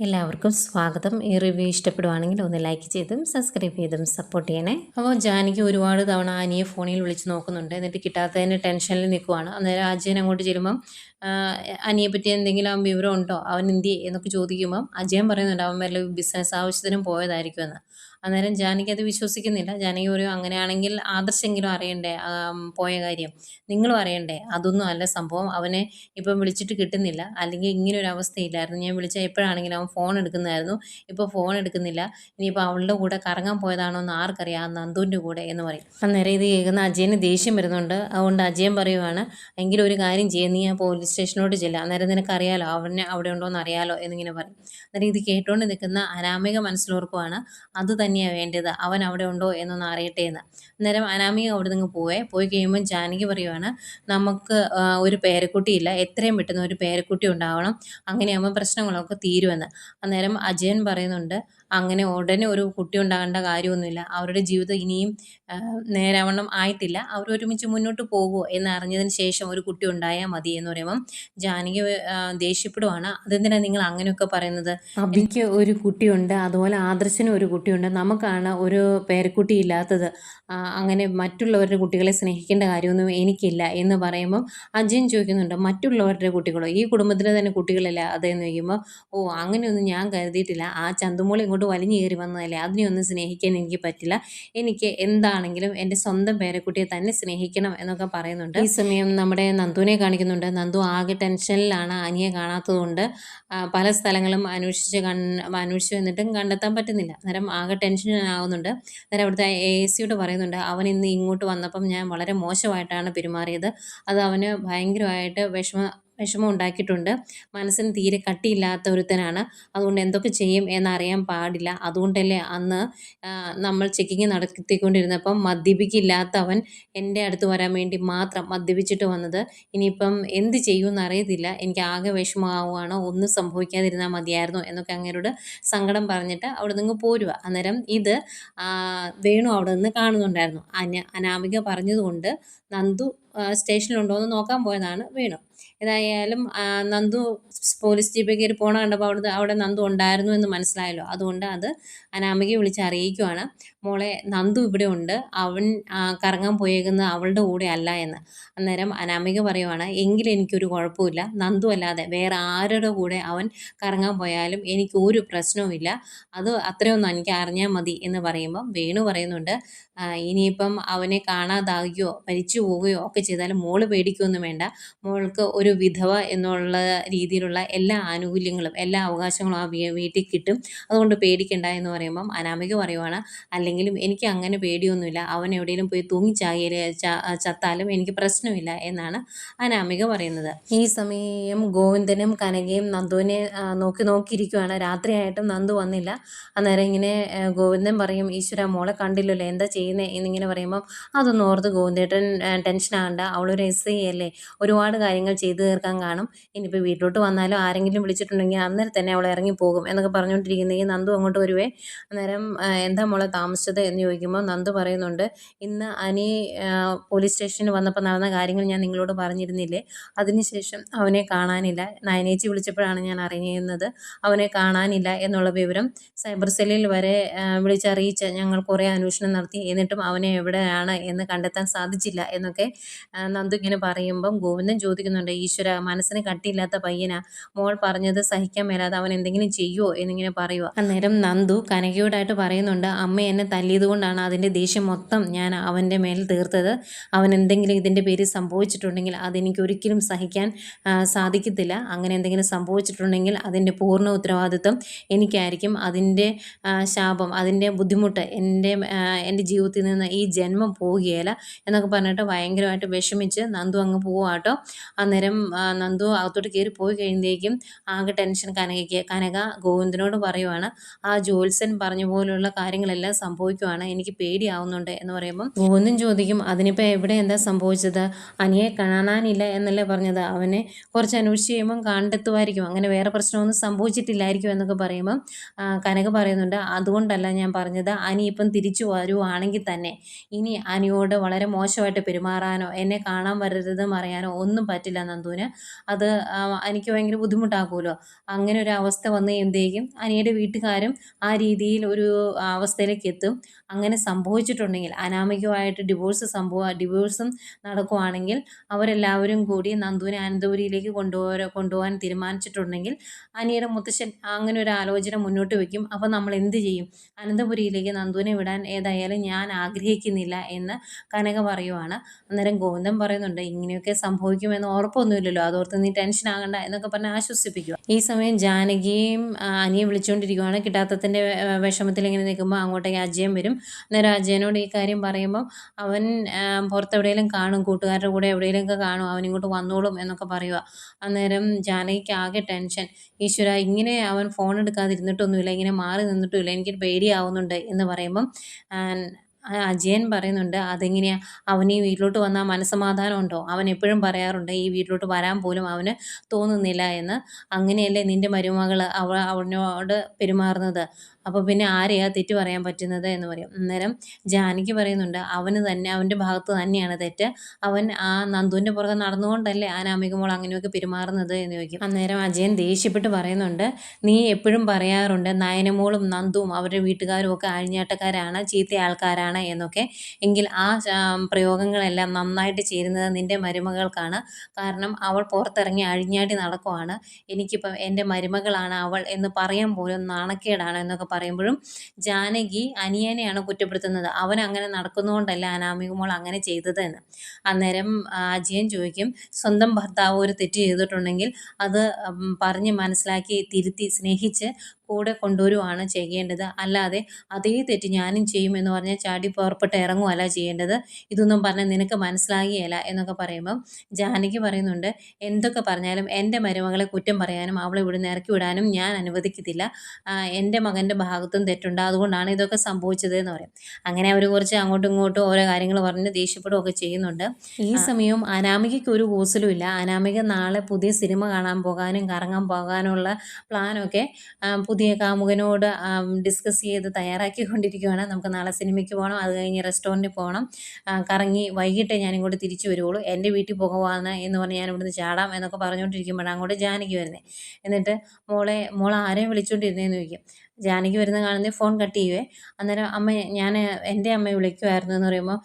എല്ലാവർക്കും സ്വാഗതം. ഈ റിവ്യൂ ഇഷ്ടപ്പെടുവാണെങ്കിൽ ഒന്ന് ലൈക്ക് ചെയ്തും സബ്സ്ക്രൈബ് ചെയ്തും സപ്പോർട്ട് ചെയ്യണേ. അപ്പോൾ ജാനകി ഒരുപാട് തവണ അനിയെ ഫോണിൽ വിളിച്ച് നോക്കുന്നുണ്ട്. എന്നിട്ട് കിട്ടാത്തതിന് ടെൻഷനിൽ നിൽക്കുവാണ്. അന്നേരം അജയൻ അങ്ങോട്ട് ചെല്ലുമ്പം അനിയെ പറ്റി എന്തെങ്കിലും വിവരം ഉണ്ടോ, അവൻ എന്തിയെ എന്നൊക്കെ ചോദിക്കുമ്പം അജയൻ പറയുന്നുണ്ട് അവൻ വല്ല ബിസിനസ് ആവശ്യത്തിനും പോയതായിരിക്കുമെന്ന്. അന്നേരം ജാനകി അത് വിശ്വസിക്കുന്നില്ല. ജാനകി പറയും അങ്ങനെയാണെങ്കിൽ ആദർശെങ്കിലും അറിയണ്ടേ പോയ കാര്യം, നിങ്ങളും അറിയണ്ടേ, അതൊന്നും അല്ല സംഭവം. അവനെ ഇപ്പം വിളിച്ചിട്ട് കിട്ടുന്നില്ല, അല്ലെങ്കിൽ ഇങ്ങനെ ഒരു അവസ്ഥയില്ലായിരുന്നു. ഞാൻ വിളിച്ചാൽ എപ്പോഴാണെങ്കിലും അവൻ ഫോൺ എടുക്കുന്നതായിരുന്നു, ഇപ്പോൾ ഫോൺ എടുക്കുന്നില്ല. ഇനിയിപ്പോൾ അവളുടെ കൂടെ കറങ്ങാൻ പോയതാണോ എന്ന് ആർക്കറിയാം, ആ നന്ദുവിൻ്റെ കൂടെ എന്ന് പറയും. അന്നേരം ഇത് കേൾക്കുന്ന അജയന് ദേഷ്യം വരുന്നുണ്ട്. അതുകൊണ്ട് അജയൻ പറയുവാണ് എങ്കിലും ഒരു കാര്യം ചെയ്യാം, നീ ആ പോലീസ് സ്റ്റേഷനോട് ചെല്ലുക, അന്നേരം നിനക്കറിയാലോ അവനെ അവിടെ ഉണ്ടോ എന്ന് അറിയാലോ എന്നിങ്ങനെ പറയും. അന്നേരം ഇത് കേട്ടുകൊണ്ട് നിൽക്കുന്ന അനാമിക മനസ്സിലോർക്കുവാണ് അത് തന്നെയാണ് വേണ്ടത്, അവൻ അവിടെ ഉണ്ടോ എന്നൊന്ന് അറിയട്ടെ എന്ന്. അന്നേരം അനാമിക അവിടെ നിന്ന് പോയി കഴിയുമ്പോൾ ജാനകി പറയുവാണ് നമുക്ക് ഒരു പേരക്കുട്ടിയില്ല, എത്രയും പെട്ടെന്ന് ഒരു പേരക്കുട്ടി ഉണ്ടാവണം, അങ്ങനെയാകുമ്പോൾ പ്രശ്നങ്ങളൊക്കെ തീരുമെന്ന്. അന്നേരം അജയൻ പറയുന്നുണ്ട് അങ്ങനെ ഉടനെ ഒരു കുട്ടി ഉണ്ടാകേണ്ട കാര്യമൊന്നുമില്ല, അവരുടെ ജീവിതം ഇനിയും നേരാവണ്ണം ആയിട്ടില്ല, അവർ ഒരുമിച്ച് മുന്നോട്ട് പോകുമോ എന്നറിഞ്ഞതിന് ശേഷം ഒരു കുട്ടി ഉണ്ടായാൽ മതി എന്ന് പറയുമ്പം ജാനകി ദേഷ്യപ്പെടുവാണ്. അതെന്തിനാണ് നിങ്ങൾ അങ്ങനെയൊക്കെ പറയുന്നത്, അബിക്ക് ഒരു കുട്ടിയുണ്ട്, അതുപോലെ ആദർശനും ഒരു കുട്ടിയുണ്ട്, നമുക്കാണ് ഒരു പേരക്കുട്ടി ഇല്ലാത്തത്, അങ്ങനെ മറ്റുള്ളവരുടെ കുട്ടികളെ സ്നേഹിക്കേണ്ട കാര്യമൊന്നും എനിക്കില്ല എന്ന് പറയുമ്പം അജയൻ ചോദിക്കുന്നുണ്ട് മറ്റുള്ളവരുടെ കുട്ടികളോ, ഈ കുടുംബത്തിലെ തന്നെ കുട്ടികളില്ല അതെന്ന് ചോദിക്കുമ്പോൾ ഓ അങ്ങനെയൊന്നും ഞാൻ കരുതിയിട്ടില്ല, ആ ചന്തുമോൾ ഇങ്ങോട്ട് വലിഞ്ഞു കയറി വന്നതല്ലേ, അതിനെയൊന്നും സ്നേഹിക്കാൻ എനിക്ക് പറ്റില്ല, എനിക്ക് എന്താണെങ്കിലും എൻ്റെ സ്വന്തം പേരക്കുട്ടിയെ തന്നെ സ്നേഹിക്കണം എന്നൊക്കെ പറയുന്നുണ്ട്. ഈ സമയം നമ്മുടെ നന്ദുവിനെ കാണിക്കുന്നുണ്ട്. നന്ദു ആകെ ടെൻഷനിലാണ്, അനിയെ കാണാത്തതുകൊണ്ട് പല സ്ഥലങ്ങളും അന്വേഷിച്ചു എന്നിട്ടും കണ്ടെത്താൻ പറ്റുന്നില്ല. അന്നേരം ആകെ ടെൻഷനാകുന്നുണ്ട്. അന്നേരം അവിടുത്തെ AC പറയുന്നുണ്ട് അവൻ ഇന്ന് ഇങ്ങോട്ട് വന്നപ്പം ഞാൻ വളരെ മോശമായിട്ടാണ് പെരുമാറിയത്, അത് അവന് ഭയങ്കരമായിട്ട് വിഷമം ഉണ്ടാക്കിയിട്ടുണ്ട്, മനസ്സിന് തീരെ കട്ടിയില്ലാത്ത ഒരുത്തനാണ്, അതുകൊണ്ട് എന്തൊക്കെ ചെയ്യും എന്നറിയാൻ പാടില്ല, അതുകൊണ്ടല്ലേ അന്ന് നമ്മൾ ചെക്കിങ് നടത്തിക്കൊണ്ടിരുന്നപ്പം മദ്യപിക്കില്ലാത്തവൻ എൻ്റെ അടുത്ത് വരാൻ വേണ്ടി മാത്രം മദ്യപിച്ചിട്ട് വന്നത്, ഇനിയിപ്പം എന്ത് ചെയ്യുമെന്ന് അറിയത്തില്ല, എനിക്ക് ആകെ വിഷമമാവുകയാണ്, ഒന്നും സംഭവിക്കാതിരുന്നാൽ മതിയായിരുന്നു എന്നൊക്കെ അങ്ങേരോട് സങ്കടം പറഞ്ഞിട്ട് അവിടെ നിന്ന് പോരുക. അന്നേരം ഇത് വേണു അവിടെ നിന്ന് കാണുന്നുണ്ടായിരുന്നു. അനാമിക പറഞ്ഞതുകൊണ്ട് നന്ദു സ്റ്റേഷനിലുണ്ടോ എന്ന് നോക്കാൻ പോയതാണ് വേണു. ഏതായാലും നന്ദു പോലീസ് ജീപ്പിൽ കയറി പോണ കണ്ടപ്പോൾ അവിടെ നന്ദു ഉണ്ടായിരുന്നു എന്ന് മനസ്സിലായല്ലോ, അതുകൊണ്ട് അത് അനാമികയെ വിളിച്ച് അറിയിക്കുവാണ് മോളെ നന്ദു ഇവിടെ ഉണ്ട്, അവൻ കറങ്ങാൻ പോയേക്കുന്നത് അവളുടെ കൂടെ അല്ല എന്ന്. അന്നേരം അനാമിക പറയുവാണ് എങ്കിലും എനിക്കൊരു കുഴപ്പമില്ല, നന്ദു അല്ലാതെ വേറെ ആരുടെ കൂടെ അവൻ കറങ്ങാൻ പോയാലും എനിക്ക് ഒരു പ്രശ്നവുമില്ല, അത് അത്രയൊന്നും എനിക്ക് അറിഞ്ഞാൽ മതി എന്ന് പറയുമ്പം വേണു പറയുന്നുണ്ട് ഇനിയിപ്പം അവനെ കാണാതാകുകയോ മരിച്ചു പോവുകയോ ഒക്കെ ചെയ്താലും മോള് പേടിക്കുകയൊന്നും വേണ്ട, മോൾക്ക് ഒരു വിധവ എന്നുള്ള രീതിയിലുള്ള എല്ലാ ആനുകൂല്യങ്ങളും എല്ലാ അവകാശങ്ങളും ആ വീട്ടിൽ കിട്ടും, അതുകൊണ്ട് പേടിക്കണ്ട എന്ന് പറയുമ്പം അനാമിക പറയുവാണ് അല്ലെങ്കിലും എനിക്ക് അങ്ങനെ പേടിയൊന്നുമില്ല, അവൻ എവിടെയെങ്കിലും പോയി ചത്താലും എനിക്ക് പ്രശ്നമില്ല എന്നാണ് അനാമിക പറയുന്നത്. ഈ സമയം ഗോവിന്ദനും കനകയും നന്ദുവിനെ നോക്കിയിരിക്കുവാണ്. രാത്രിയായിട്ടും നന്ദു വന്നില്ല. അന്നേരം ഇങ്ങനെ ഗോവിന്ദൻ പറയും ഈശ്വര മോളെ കണ്ടില്ലല്ലോ എന്താ ചെയ്യുന്നത് എന്നിങ്ങനെ പറയുമ്പം അതൊന്നും ഓർത്ത് ഗോവിന്ദേട്ടൻ ടെൻഷനാകണ്ട, അവളൊരു SI അല്ലേ, ഒരുപാട് കാര്യങ്ങൾ ചെയ്തു തീർക്കാൻ കാണും, ഇനിയിപ്പോൾ വീട്ടിലോട്ട് വന്നാലും ആരെങ്കിലും വിളിച്ചിട്ടുണ്ടെങ്കിൽ അന്നേരം തന്നെ അവൾ ഇറങ്ങിപ്പോകും എന്നൊക്കെ പറഞ്ഞുകൊണ്ടിരിക്കുന്നെങ്കിൽ നന്ദു അങ്ങോട്ട് വരുവേ. അന്നേരം എന്താ മോളെ താമസിച്ചത് എന്ന് ചോദിക്കുമ്പോൾ നന്ദു പറയുന്നുണ്ട് ഇന്ന് അനി പോലീസ് സ്റ്റേഷനിൽ വന്നപ്പോൾ നടന്ന കാര്യങ്ങൾ ഞാൻ നിങ്ങളോട് പറഞ്ഞിരുന്നില്ലേ, അതിനുശേഷം അവനെ കാണാനില്ല, നയനേച്ചി വിളിച്ചപ്പോഴാണ് ഞാൻ അറിയുന്നത് അവനെ കാണാനില്ല എന്നുള്ള വിവരം, സൈബർ സെല്ലിൽ വരെ വിളിച്ചറിയിച്ച് ഞങ്ങൾ കുറേ അന്വേഷണം നടത്തി, എന്നിട്ടും അവനെ എവിടെയാണ് എന്ന് കണ്ടെത്താൻ സാധിച്ചില്ല എന്നൊക്കെ നന്ദു ഇങ്ങനെ പറയുമ്പം ഗോവിന്ദൻ ചോദിക്കുന്നുണ്ട് ഈശ്വര മനസ്സിന് കട്ടിയില്ലാത്ത പയ്യനാ, മോൾ പറഞ്ഞത് സഹിക്കാൻ മേലാതെ അവൻ എന്തെങ്കിലും ചെയ്യുമോ എന്നിങ്ങനെ പറയുക. അന്നേരം നന്ദു കനകയോടായിട്ട് പറയുന്നുണ്ട് അമ്മ എന്നെ തല്ലിയത് കൊണ്ടാണ് അതിൻ്റെ ദേഷ്യം മൊത്തം ഞാൻ അവൻ്റെ മേൽ തീർത്തത്, അവൻ എന്തെങ്കിലും ഇതിൻ്റെ പേരിൽ സംഭവിച്ചിട്ടുണ്ടെങ്കിൽ അതെനിക്ക് ഒരിക്കലും സഹിക്കാൻ സാധിക്കത്തില്ല, അങ്ങനെ എന്തെങ്കിലും സംഭവിച്ചിട്ടുണ്ടെങ്കിൽ അതിൻ്റെ പൂർണ്ണ ഉത്തരവാദിത്വം എനിക്കായിരിക്കും, അതിൻ്റെ ശാപം അതിൻ്റെ ബുദ്ധിമുട്ട് എൻ്റെ ജീവിതത്തിൽ നിന്ന് ഈ ജന്മം പോവുകയില്ല എന്നൊക്കെ പറഞ്ഞിട്ട് ഭയങ്കരമായിട്ട് വിഷമിച്ച് നന്ദു അങ്ങ് പോവാട്ടോ. അന്നേരം നന്ദു അകത്തോട്ട് കയറി പോയി കഴിയുമ്പോഴേക്കും ആകെ ടെൻഷൻ കനക ഗോവിന്ദനോട് പറയുവാണ് ആ ജോത്സ്യൻ പറഞ്ഞ പോലുള്ള കാര്യങ്ങളെല്ലാം സംഭവിക്കുവാണ്, എനിക്ക് പേടിയാവുന്നുണ്ട് എന്ന് പറയുമ്പം ഗോവിന്ദൻ ചോദിക്കും അതിനിപ്പോൾ എവിടെ എന്താ സംഭവിച്ചത്, അനിയെ കാണാനില്ല എന്നല്ലേ പറഞ്ഞത്, അവനെ കുറച്ച് അന്വേഷിച്ച് കഴിയുമ്പം കണ്ടെത്തുമായിരിക്കും, അങ്ങനെ വേറെ പ്രശ്നമൊന്നും സംഭവിച്ചിട്ടില്ലായിരിക്കും എന്നൊക്കെ പറയുമ്പം കനക പറയുന്നുണ്ട് അതുകൊണ്ടല്ല ഞാൻ പറഞ്ഞത്, അനി ഇപ്പം തിരിച്ചു വരുവാണെങ്കിൽ തന്നെ ഇനി അനിയോട് വളരെ മോശമായിട്ട് പെരുമാറാനോ എന്നെ കാണാൻ വരരുതെന്ന് പറയാനോ ഒന്നും പറ്റില്ല, നന്ദുവിന്. അത് എനിക്ക് ഭയങ്കര ബുദ്ധിമുട്ടാക്കുമല്ലോ. അങ്ങനെ ഒരു അവസ്ഥ വന്നു കഴിയുമ്പോഴത്തേക്കും അനിയുടെ വീട്ടുകാരും ആ രീതിയിൽ ഒരു അവസ്ഥയിലേക്ക് എത്തും. അങ്ങനെ സംഭവിച്ചിട്ടുണ്ടെങ്കിൽ അനാമികമായിട്ട് ഡിവോഴ്സും നടക്കുവാണെങ്കിൽ അവരെല്ലാവരും കൂടി നന്ദുവിനെ അനന്തപുരിയിലേക്ക് കൊണ്ടുപോകാൻ തീരുമാനിച്ചിട്ടുണ്ടെങ്കിൽ അനിയുടെ മുത്തശ്ശൻ അങ്ങനെ ഒരു ആലോചന മുന്നോട്ട് വയ്ക്കും. അപ്പോൾ നമ്മൾ എന്ത് ചെയ്യും? അനന്തപുരിയിലേക്ക് നന്ദുവിനെ വിടാൻ ഏതായാലും ഞാൻ ആഗ്രഹിക്കുന്നില്ല എന്ന് കനക പറയുവാണ്. അന്നേരം ഗോവിന്ദൻ പറയുന്നുണ്ട്, ഇങ്ങനെയൊക്കെ സംഭവിക്കുമെന്ന് ഉറപ്പൊന്നുമില്ലല്ലോ, അതോർത്ത് നീ ടെൻഷൻ ആകണ്ട എന്നൊക്കെ പറഞ്ഞ് ആശ്വസിപ്പിക്കുക. ഈ സമയം ജാനകിയും അനിയെ വിളിച്ചുകൊണ്ടിരിക്കുകയാണ്. കിട്ടാത്തതിൻ്റെ വിഷമത്തിൽ ഇങ്ങനെ നിൽക്കുമ്പോൾ അങ്ങോട്ടേക്ക് അജയൻ വരും. അന്നേരം അജയനോട് ഈ കാര്യം പറയുമ്പോൾ അവൻ പുറത്തെവിടെയെങ്കിലും കാണും, കൂട്ടുകാരുടെ കൂടെ എവിടെയെങ്കിലുമൊക്കെ കാണും, അവൻ ഇങ്ങോട്ട് വന്നോളും എന്നൊക്കെ പറയുക. അന്നേരം ജാനകിക്ക് ആകെ ടെൻഷൻ. ഈശ്വര, ഇങ്ങനെ അവൻ ഫോൺ എടുക്കാതിരുന്നിട്ടൊന്നുമില്ല, ഇങ്ങനെ മാറി നിന്നിട്ടുമില്ല, എനിക്ക് പേടിയാവുന്നുണ്ട് എന്ന് പറയുമ്പം അജയൻ പറയുന്നുണ്ട്, അതെങ്ങനെയാ, അവൻ ഈ വീട്ടിലോട്ട് വന്നാൽ മനസ്സമാധാനം ഉണ്ടോ? അവൻ എപ്പോഴും പറയാറുണ്ട് ഈ വീട്ടിലോട്ട് വരാൻ പോലും അവന് തോന്നുന്നില്ല എന്ന്. അങ്ങനെയല്ലേ നിൻ്റെ മരുമകൾ അവനോട് പെരുമാറുന്നത്? അപ്പോൾ പിന്നെ ആരെയാ തെറ്റ് പറയാൻ പറ്റുന്നത് എന്ന് പറയും. അന്നേരം ജാനകി പറയുന്നുണ്ട്, അവൻ്റെ ഭാഗത്ത് തന്നെയാണ് തെറ്റ്. അവൻ ആ നന്ദുവിൻ്റെ പുറകെ നടന്നുകൊണ്ടല്ലേ അനാമിക മോൾ അങ്ങനെയൊക്കെ പെരുമാറുന്നത് എന്ന് ചോദിക്കും. അന്നേരം അജയൻ ദേഷ്യപ്പെട്ട് പറയുന്നുണ്ട്, നീ എപ്പോഴും പറയാറുണ്ട് നയനമോളും നന്ദുവും അവരുടെ വീട്ടുകാരും ഒക്കെ അഴിഞ്ഞാട്ടക്കാരാണ്, ചീത്ത ആൾക്കാരാണ് എന്നൊക്കെ. എങ്കിൽ ആ പ്രയോഗങ്ങളെല്ലാം നന്നായിട്ട് ചേരുന്നത് നിൻ്റെ മരുമകൾക്കാണ്. കാരണം അവൾ പുറത്തിറങ്ങി അഴിഞ്ഞാട്ടി നടക്കുവാണ്. എനിക്കിപ്പം എൻ്റെ മരുമകളാണ് അവൾ എന്ന് പറയാൻ പോലും നാണക്കേടാണ് എന്നൊക്കെ പറയുമ്പോഴും ജാനകി അനിയനെയാണ് കുറ്റപ്പെടുത്തുന്നത്. അവൻ അങ്ങനെ നടക്കുന്നതുകൊണ്ടല്ല അനാമിക മോൾ അങ്ങനെ ചെയ്തത് എന്ന്. അന്നേരം അജയൻ ചോദിക്കും, സ്വന്തം ഭർത്താവ് ഒരു തെറ്റ് ചെയ്തിട്ടുണ്ടെങ്കിൽ അത് പറഞ്ഞ് മനസ്സിലാക്കി തിരുത്തി സ്നേഹിച്ച് കൂടെ കൊണ്ടുവരുവാണ് ചെയ്യേണ്ടത്. അല്ലാതെ അതേ തെറ്റ് ഞാനും ചെയ്യുമെന്ന് പറഞ്ഞാൽ ചാടി പുറപ്പെട്ട് ഇറങ്ങുകയല്ല ചെയ്യേണ്ടത്. ഇതൊന്നും പറഞ്ഞാൽ നിനക്ക് മനസ്സിലാകുകയില്ല എന്നൊക്കെ പറയുമ്പം ജാനകി പറയുന്നുണ്ട്, എന്തൊക്കെ പറഞ്ഞാലും എൻ്റെ മരുമകളെ കുറ്റം പറയാനും അവളെ ഇവിടുന്ന് ഇറക്കി വിടാനും ഞാൻ അനുവദിക്കത്തില്ല. എൻ്റെ മകൻ്റെ ഭാഗത്തും തെറ്റുണ്ട്, അതുകൊണ്ടാണ് ഇതൊക്കെ സംഭവിച്ചത് എന്ന് പറയും. അങ്ങനെ അവർ കുറച്ച് അങ്ങോട്ടും ഇങ്ങോട്ടും ഓരോ കാര്യങ്ങൾ പറഞ്ഞ് ദേഷ്യപ്പെടുകയൊക്കെ ചെയ്യുന്നുണ്ട്. ഈ സമയവും അനാമികയ്ക്ക് ഒരു കൂസലും ഇല്ല. അനാമിക നാളെ പുതിയ സിനിമ കാണാൻ പോകാനും കറങ്ങാൻ പോകാനുള്ള പ്ലാനൊക്കെ പുതിയ കാമുകനോട് ഡിസ്കസ് ചെയ്ത് തയ്യാറാക്കിക്കൊണ്ടിരിക്കുകയാണ്. നമുക്ക് നാളെ സിനിമയ്ക്ക് പോകണം, അത് കഴിഞ്ഞ് റെസ്റ്റോറൻറ്റിൽ പോകണം, കറങ്ങി വൈകിട്ടേ ഞാനിങ്ങോട്ട് തിരിച്ചു വരുള്ളൂ, എൻ്റെ വീട്ടിൽ പോകുവാണ് എന്ന് പറഞ്ഞ് ഞാൻ ഇവിടുന്ന് ചാടാം എന്നൊക്കെ പറഞ്ഞുകൊണ്ടിരിക്കുമ്പോഴാണ് അങ്ങോട്ട് ജാനകി വരുന്നത്. എന്നിട്ട് മോൾ ആരെയും വിളിച്ചുകൊണ്ടിരുന്നതെന്ന് ചോദിക്കും. ജാനകി വരുന്ന കാണുന്ന ഫോൺ കട്ട് ചെയ്യുവേ. അന്നേരം എൻ്റെ അമ്മയെ വിളിക്കുമായിരുന്നു എന്ന് പറയുമ്പോൾ,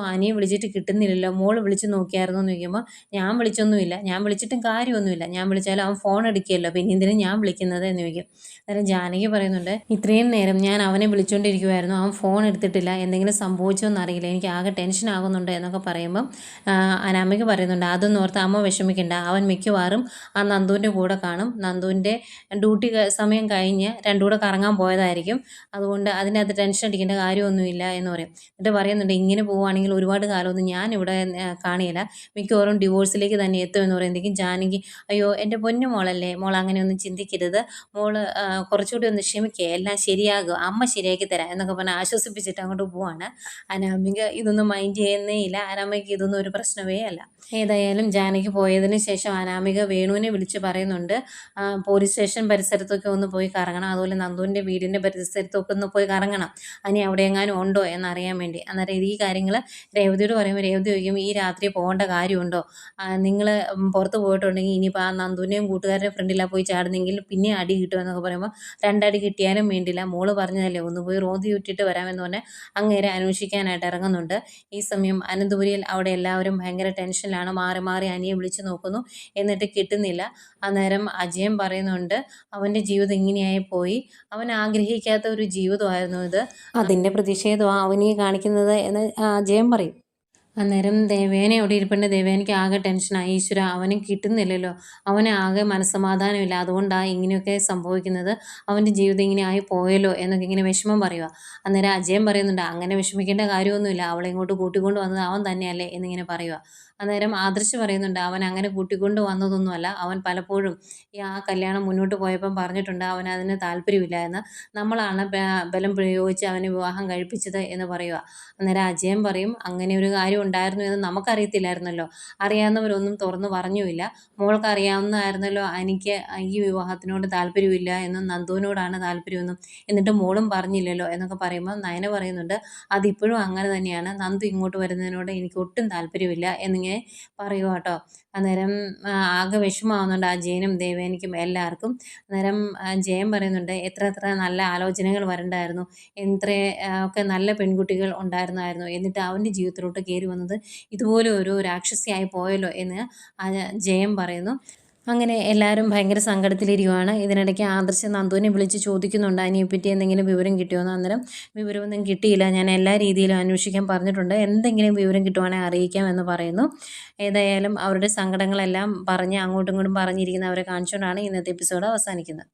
അനിയെ വിളിച്ചിട്ട് കിട്ടുന്നില്ലല്ലോ, മോൾ വിളിച്ച് നോക്കിയായിരുന്നു എന്ന് ചോദിക്കുമ്പോൾ, ഞാൻ വിളിച്ചൊന്നുമില്ല, ഞാൻ വിളിച്ചിട്ടും കാര്യമൊന്നുമില്ല, ഞാൻ വിളിച്ചാലും അവൻ ഫോൺ എടുക്കുകയല്ലോ, പിന്നെ എന്തിനും ഞാൻ വിളിക്കുന്നത് എന്ന് ചോദിക്കും. അന്നേരം ജാനകി പറയുന്നുണ്ട്, ഇത്രയും നേരം ഞാൻ അവനെ വിളിച്ചുകൊണ്ടിരിക്കുമായിരുന്നു, അവൻ ഫോൺ എടുത്തിട്ടില്ല, എന്തെങ്കിലും സംഭവിച്ചോന്ന് അറിയില്ല, എനിക്ക് ആകെ ടെൻഷൻ ആകുന്നുണ്ട് എന്നൊക്കെ പറയുമ്പം അനാമിക പറയുന്നുണ്ട്, അതൊന്നും ഓർത്ത് അമ്മ വിഷമിക്കണ്ട, അവൻ മിക്കവാറും ആ നന്ദുവിൻ്റെ കൂടെ കാണും, നന്ദുവിൻ്റെ ഡ്യൂട്ടി സമയം കഴിഞ്ഞ് രണ്ടും കൂടെ കറങ്ങാൻ പോയതായിരിക്കും, അതുകൊണ്ട് അതിനകത്ത് ടെൻഷൻ അടിക്കേണ്ട കാര്യമൊന്നുമില്ല എന്ന് പറയും. എന്നിട്ട് പറയുന്നുണ്ട്, ഇങ്ങനെ പോവുകയാണെങ്കിൽ ഒരുപാട് കാലമൊന്നും ഞാനിവിടെ കാണില്ല, മിക്കവാറും ഡിവോഴ്സിലേക്ക് തന്നെ എത്തുമെന്ന് പറയുമ്പോഴേക്കും ജാനകി, അയ്യോ എൻ്റെ പൊന്നു മോളല്ലേ, മോൾ അങ്ങനെയൊന്നും ചിന്തിക്കരുത്, മോള് കുറച്ചുകൂടി ഒന്ന് ക്ഷമിക്കുക, എല്ലാം ശരിയാകും, അമ്മ ശരിയാക്കി തരാം എന്നൊക്കെ പറഞ്ഞ് ആശ്വസിപ്പിച്ചിട്ട് അങ്ങോട്ട് പോവാണ്. അനാമിക ഇതൊന്നും മൈൻഡ് ചെയ്യുന്നേ ഇല്ല, അനാമികയ്ക്ക് ഇതൊന്നും ഒരു പ്രശ്നമേ അല്ല. ഏതായാലും ജാനകി പോയതിന് ശേഷം അനാമിക വേണുവിനെ വിളിച്ച് പറയുന്നുണ്ട്, പോലീസ് സ്റ്റേഷൻ പരിസരത്തൊക്കെ ഒന്ന് പോയി കറങ്ങണം, അതുപോലെ നന്ദുവിൻ്റെ വീടിൻ്റെ പരിസരത്തൊക്കെ ഒന്ന് പോയി കറങ്ങണം, അനി അവിടെ എങ്ങാനും ഉണ്ടോ എന്നറിയാൻ വേണ്ടി. അന്നേരം ഈ കാര്യങ്ങൾ രേവതിയോട് പറയുമ്പോൾ രേവതി ചോദിക്കും, ഈ രാത്രി പോകേണ്ട കാര്യമുണ്ടോ, നിങ്ങൾ പുറത്ത് പോയിട്ടുണ്ടെങ്കിൽ ഇനിയിപ്പോൾ ആ നന്ദുവിൻ്റെയും കൂട്ടുകാരുടെ ഫ്രണ്ടിലാണ് പോയി ചാടുന്നെങ്കിൽ പിന്നെ അടി കിട്ടുമെന്നൊക്കെ പറയുമ്പോൾ, രണ്ടടി കിട്ടിയാലും വേണ്ടില്ല, മോള് പറഞ്ഞതല്ലേ ഒന്ന് പോയി റോന്തി വിട്ടിട്ട് വരാമെന്ന് പറഞ്ഞാൽ അങ്ങേരെ അന്വേഷിക്കാനായിട്ട് ഇറങ്ങുന്നുണ്ട്. ഈ സമയം അനന്തപുരിയിൽ അവിടെ എല്ലാവരും ഭയങ്കര ടെൻഷനിലാണ്, മാറി മാറി അനിയെ വിളിച്ച് നോക്കുന്നു, എന്നിട്ട് കിട്ടുന്നില്ല. അന്നേരം അജയൻ പറയുന്നുണ്ട്, അവൻ്റെ ജീവിതം ഇങ്ങനെയായി പോയി, അവൻ ആഗ്രഹിക്കാത്ത ഒരു ജീവിതമായിരുന്നു ഇത്, അതിൻ്റെ പ്രതിഷേധമാണ് അവനീ കാണിക്കുന്നത് എന്ന് അജയൻ പറയും. അന്നേരം ദേവേന അവിടെ ഇരിപ്പുണ്ട്. ദേവേനയ്ക്ക് ആകെ ടെൻഷനായി, ഈശ്വര അവന് കിട്ടുന്നില്ലല്ലോ, അവന് ആകെ മനസ്സമാധാനമില്ല, അതുകൊണ്ടാണ് ഇങ്ങനെയൊക്കെ സംഭവിക്കുന്നത്, അവൻ്റെ ജീവിതം ഇങ്ങനെ ആയി പോയല്ലോ എന്നൊക്കെ ഇങ്ങനെ വിഷമം പറയുക. അന്നേരം അജയൻ പറയുന്നുണ്ട്, അങ്ങനെ വിഷമിക്കേണ്ട കാര്യമൊന്നുമില്ല, അവളെ ഇങ്ങോട്ട് കൂട്ടിക്കൊണ്ട് വന്നത് അവൻ തന്നെയല്ലേ എന്നിങ്ങനെ പറയുക. അന്നേരം ആദർശ് പറയുന്നുണ്ട്, അവൻ അങ്ങനെ കൂട്ടിക്കൊണ്ട് വന്നതൊന്നുമല്ല, അവൻ പലപ്പോഴും ആ കല്യാണം മുന്നോട്ട് പോയപ്പം പറഞ്ഞിട്ടുണ്ട് അവൻ അതിന് താല്പര്യമില്ല എന്ന്, നമ്മളാണ് ബലം പ്രയോഗിച്ച് അവന് വിവാഹം കഴിപ്പിച്ചത് എന്ന് പറയുക. അന്നേരം അജയൻ പറയും, അങ്ങനെ ഒരു കാര്യം ഉണ്ടായിരുന്നു എന്ന് നമുക്കറിയത്തില്ലായിരുന്നല്ലോ. അറിയാവുന്നവരൊന്നും തുറന്ന് പറഞ്ഞുമില്ല. മോൾക്ക് അറിയാവുന്നതായിരുന്നല്ലോ എനിക്ക് ഈ വിവാഹത്തിനോട് താല്പര്യമില്ല എന്നും നന്ദുവിനോടാണ് താല്പര്യമെന്നും. എന്നിട്ട് മോളും പറഞ്ഞില്ലല്ലോ എന്നൊക്കെ പറയുമ്പോൾ നയന പറയുന്നുണ്ട്, അതിപ്പോഴും അങ്ങനെ തന്നെയാണ്. നന്ദു ഇങ്ങോട്ട് വരുന്നതിനോട് എനിക്ക് ഒട്ടും താല്പര്യമില്ല എന്നിങ്ങനെ പറയുക കേട്ടോ. അന്നേരം ആകെ വിഷമമാവുന്നുണ്ട് ആ ജയനും ദേവേനിക്കും എല്ലാവർക്കും. അന്നേരം ജയൻ പറയുന്നുണ്ട്, എത്ര എത്ര നല്ല ആലോചനകൾ വരണ്ടായിരുന്നു, എത്ര ഒക്കെ നല്ല പെൺകുട്ടികൾ ഉണ്ടായിരുന്നായിരുന്നു, എന്നിട്ട് അവൻ്റെ ജീവിതത്തിലോട്ട് കയറി വന്നത് ഇതുപോലെ ഒരു രാക്ഷസിയായി പോയല്ലോ എന്ന് ജയൻ പറയുന്നു. അങ്ങനെ എല്ലാവരും ഭയങ്കര സങ്കടത്തിലിരിക്കുവാണ്. ഇതിനിടയ്ക്ക് ആദർശ് നന്ദുവിനെ വിളിച്ച് ചോദിക്കുന്നുണ്ട്, അതിനെപ്പറ്റി എന്തെങ്കിലും വിവരം കിട്ടിയോയെന്ന്. അന്നേരം വിവരമൊന്നും കിട്ടിയില്ല, ഞാൻ എല്ലാ രീതിയിലും അന്വേഷിക്കാൻ പറഞ്ഞിട്ടുണ്ട്, എന്തെങ്കിലും വിവരം കിട്ടുവാണെങ്കിൽ അറിയിക്കാം എന്ന് പറയുന്നു. ഏതായാലും അവരുടെ സങ്കടങ്ങളെല്ലാം പറഞ്ഞ് അങ്ങോട്ടും ഇങ്ങോട്ടും പറഞ്ഞിരിക്കുന്നവരെ കാണിച്ചുകൊണ്ടാണ് ഇന്നത്തെ എപ്പിസോഡ് അവസാനിക്കുന്നത്.